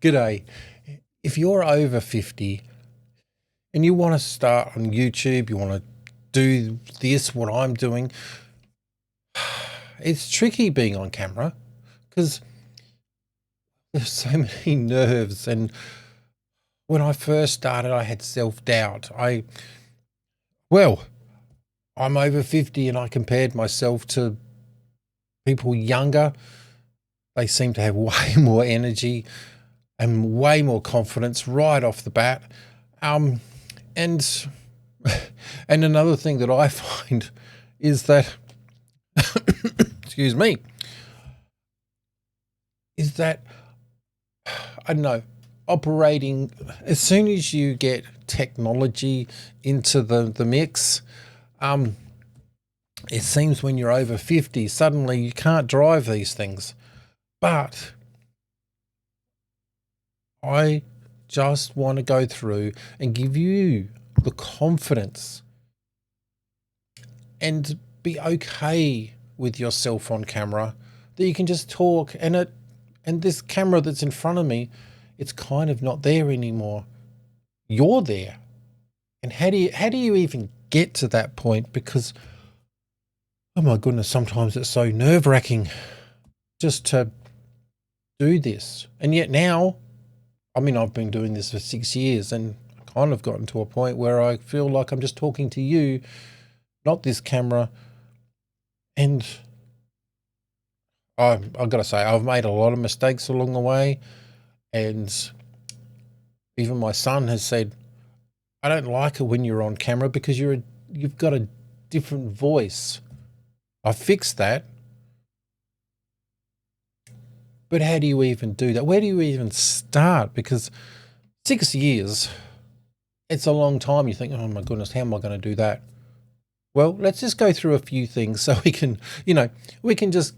G'day. If you're over 50 and you want to start on YouTube, you want to do this, what I'm doing, it's tricky being on camera because there's so many nerves. And when I first started, I had self-doubt. I'm over 50 and I compared myself to people younger. They seem to have way more energy and way more confidence right off the bat. And another thing that I find is that, excuse me, is that, I don't know, operating, as soon as you get technology into the mix, it seems when you're over 50, suddenly you can't drive these things. But I just want to go through and give you the confidence and be okay with yourself on camera, that you can just talk and this camera that's in front of me, it's kind of not there anymore. You're there. And how do you even get to that point? Because, oh my goodness, sometimes it's so nerve-wracking just to do this. And yet now, I mean, I've been doing this for 6 years and kind of gotten to a point where I feel like I'm just talking to you, not this camera. And I've got to say, I've made a lot of mistakes along the way. And even my son has said, I don't like it when you're on camera because you've got a different voice. I fixed that. But how do you even do that? Where do you even start? Because 6 years, it's a long time. You think, oh my goodness, how am I going to do that? Well, let's just go through a few things so we can, we can just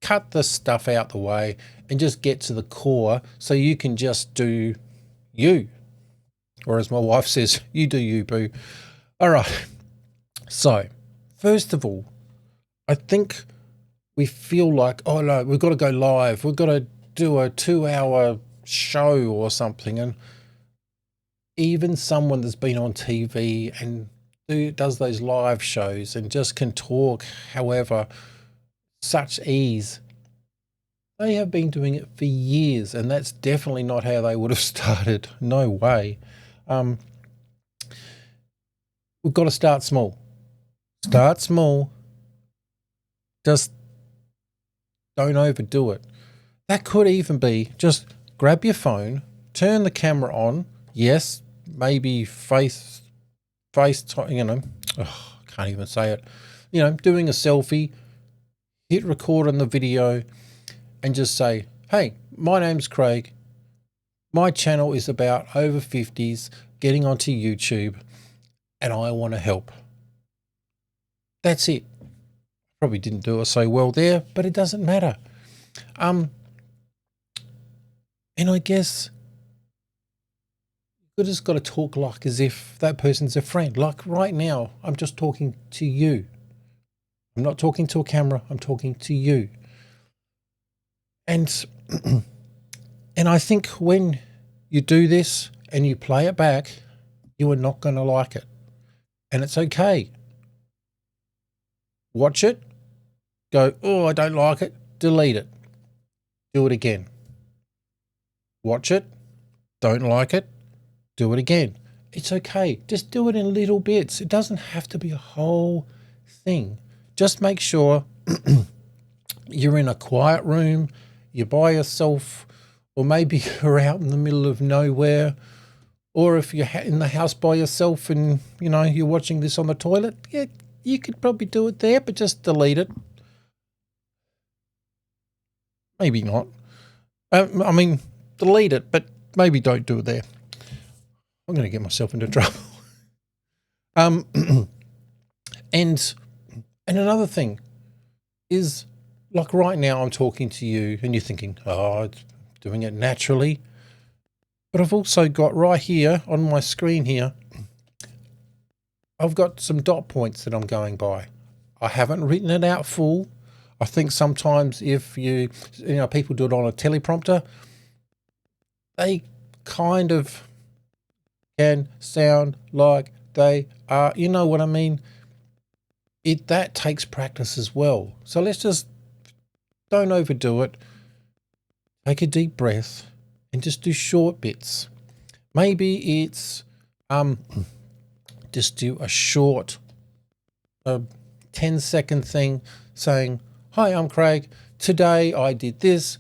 cut the stuff out the way and just get to the core so you can just do you. Or as my wife says, you do you, boo. All right. So, first of all, I think we feel like, oh no, we've got to go live. We've got to do a 2-hour show or something. And even someone that's been on TV and does those live shows and just can talk, however, such ease, they have been doing it for years. And that's definitely not how they would have started. No way. We've got to start small. Start small. Just don't overdo it. That could even be just grab your phone, turn the camera on. Yes, maybe face, can't even say it. Doing a selfie, hit record on the video and just say, hey, my name's Craig. My channel is about over 50s getting onto YouTube and I want to help. That's it. Probably didn't do it so well there, but it doesn't matter. And I guess you just got to talk like as if that person's a friend. Like right now, I'm just talking to you. I'm not talking to a camera. I'm talking to you. And and I think when you do this and you play it back, you are not going to like it. And it's okay. Watch it. Go, oh, I don't like it. Delete it. Do it again. Watch it. Don't like it. Do it again. It's okay. Just do it in little bits. It doesn't have to be a whole thing. Just make sure you're in a quiet room, you're by yourself, or maybe you're out in the middle of nowhere, or if you're in the house by yourself and, you're watching this on the toilet, yeah, you could probably do it there, but just delete it. Maybe not. Delete it, but maybe don't do it there. I'm going to get myself into trouble. And another thing is, like right now I'm talking to you and you're thinking, oh, it's doing it naturally. But I've also got right here on my screen here, I've got some dot points that I'm going by. I haven't written it out full. I think sometimes if people do it on a teleprompter, they kind of can sound like they are, you know what I mean? That takes practice as well. So let's just don't overdo it. Take a deep breath and just do short bits. Maybe it's just do a short 10-second thing saying, "Hi, I'm Craig. Today I did this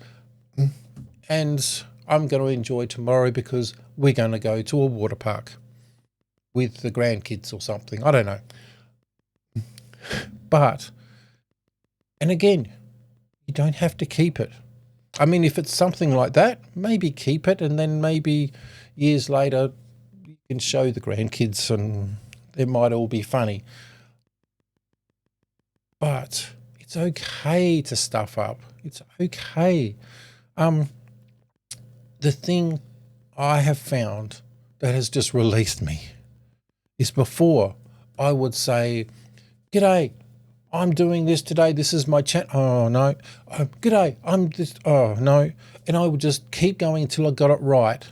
and I'm going to enjoy tomorrow because we're going to go to a water park with the grandkids or something." I don't know. But, and again, you don't have to keep it. I mean, if it's something like that, maybe keep it, and then maybe years later you can show the grandkids and it might all be funny. But it's okay to stuff up. It's okay. The thing I have found that has just released me is before I would say, "G'day, I'm doing this today. This is my chat." "Oh, no." "G'day, I'm this." "Oh, no." And I would just keep going until I got it right.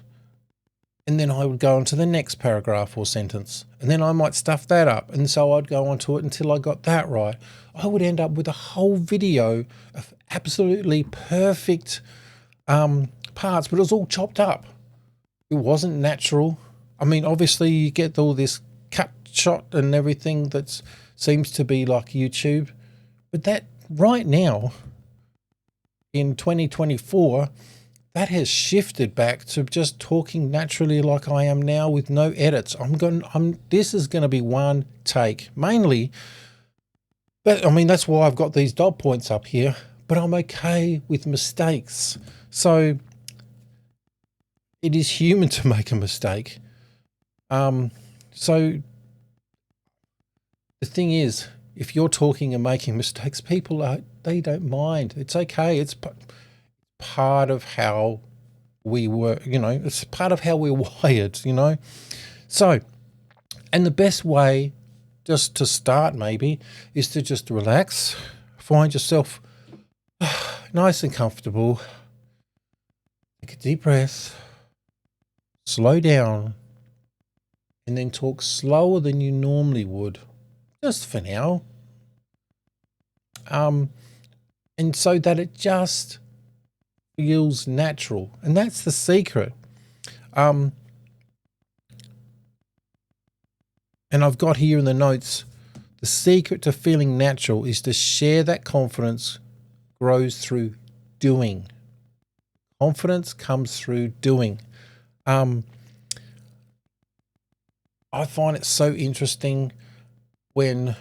And then I would go on to the next paragraph or sentence. And then I might stuff that up. And so I'd go on to it until I got that right. I would end up with a whole video of absolutely perfect parts, but it was all chopped up. It wasn't natural. I mean, obviously you get all this cut shot and everything that seems to be like YouTube. But that right now, in 2024, that has shifted back to just talking naturally like I am now with no edits. This is going to be one take mainly. But I mean, that's why I've got these dot points up here, but I'm okay with mistakes. So it is human to make a mistake. So the thing is, if you're talking and making mistakes, they don't mind. It's okay. It's part of how we were, it's part of how we're wired, So, and the best way just to start maybe is to just relax, find yourself nice and comfortable, take a deep breath, slow down, and then talk slower than you normally would, just for now. And so that it just feels natural. And that's the secret. And I've got here in the notes, the secret to feeling natural is to share that confidence grows through doing. Confidence comes through doing. I find it so interesting when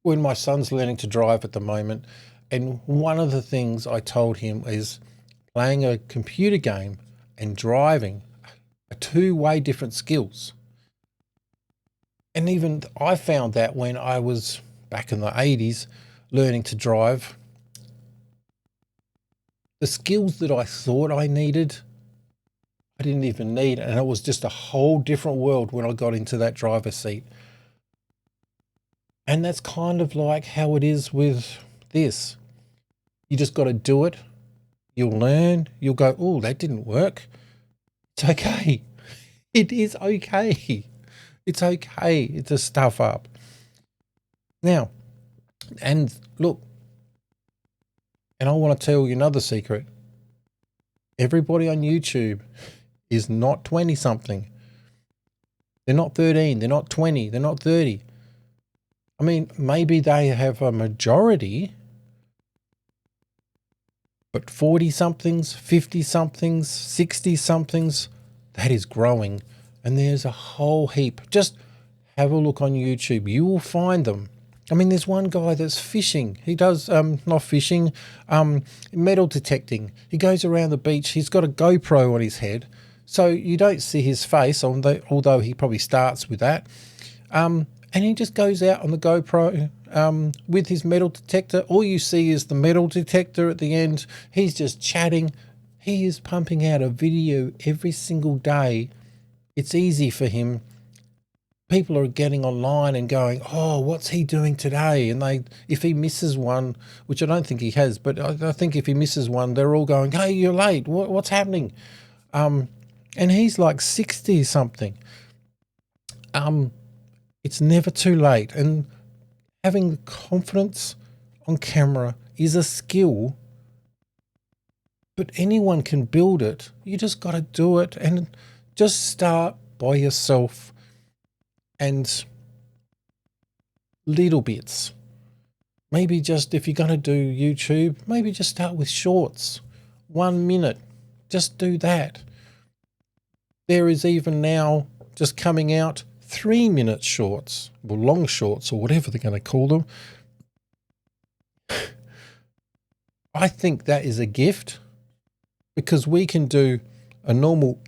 my son's learning to drive at the moment, and one of the things I told him is playing a computer game and driving are two-way different skills. And even I found that when I was back in the 80s learning to drive, the skills that I thought I needed, I didn't even need, and it was just a whole different world when I got into that driver's seat. And that's kind of like how it is with this. You just got to do it. You'll learn. You'll go, "Oh, that didn't work." It's okay. It is okay. It's okay to stuff up. Now, and look, and I want to tell you another secret. Everybody on YouTube is not 20-something. They're not 13. They're not 20. They're not 30. I mean, maybe they have a majority, but 40-somethings, 50-somethings, 60-somethings, that is growing. And there's a whole heap. Just have a look on YouTube. You will find them. I mean, there's one guy that's fishing. He does, not fishing, metal detecting. He goes around the beach. He's got a GoPro on his head. So you don't see his face, although he probably starts with that. And he just goes out on the GoPro with his metal detector. All you see is the metal detector at the end. He's just chatting. He is pumping out a video every single day. It's easy for him. people are getting online and going, oh, what's he doing today? And if he misses one, which I don't think he has, but I think if he misses one, they're all going, hey, you're late. What's happening? And he's like 60 something. It's never too late. And having confidence on camera is a skill, but anyone can build it. You just got to do it and just start by yourself. And little bits. Maybe just if you're going to do YouTube, maybe just start with shorts. 1 minute. Just do that. There is even now just coming out 3-minute shorts, or long shorts, or whatever they're going to call them. I think that is a gift, because we can do a normal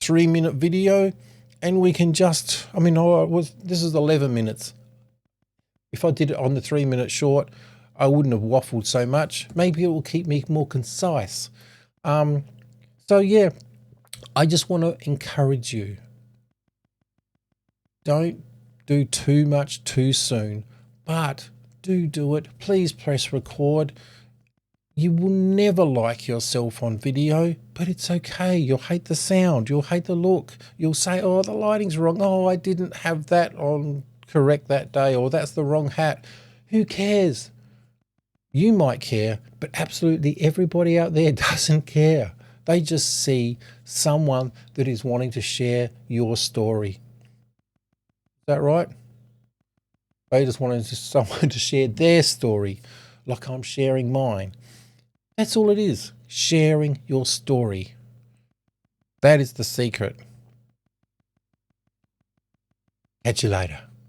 3-minute video. And we can just, this is 11 minutes. If I did it on the 3-minute short, I wouldn't have waffled so much. Maybe it will keep me more concise. So yeah, I just want to encourage you. Don't do too much too soon, but do it. Please press record. You will never like yourself on video, but it's okay. You'll hate the sound. You'll hate the look. You'll say, oh, the lighting's wrong. Oh, I didn't have that on correct that day, or that's the wrong hat. Who cares? You might care, but absolutely everybody out there doesn't care. They just see someone that is wanting to share your story. Is that right? They just wanted someone to share their story like I'm sharing mine. That's all it is, sharing your story. That is the secret. Catch you later.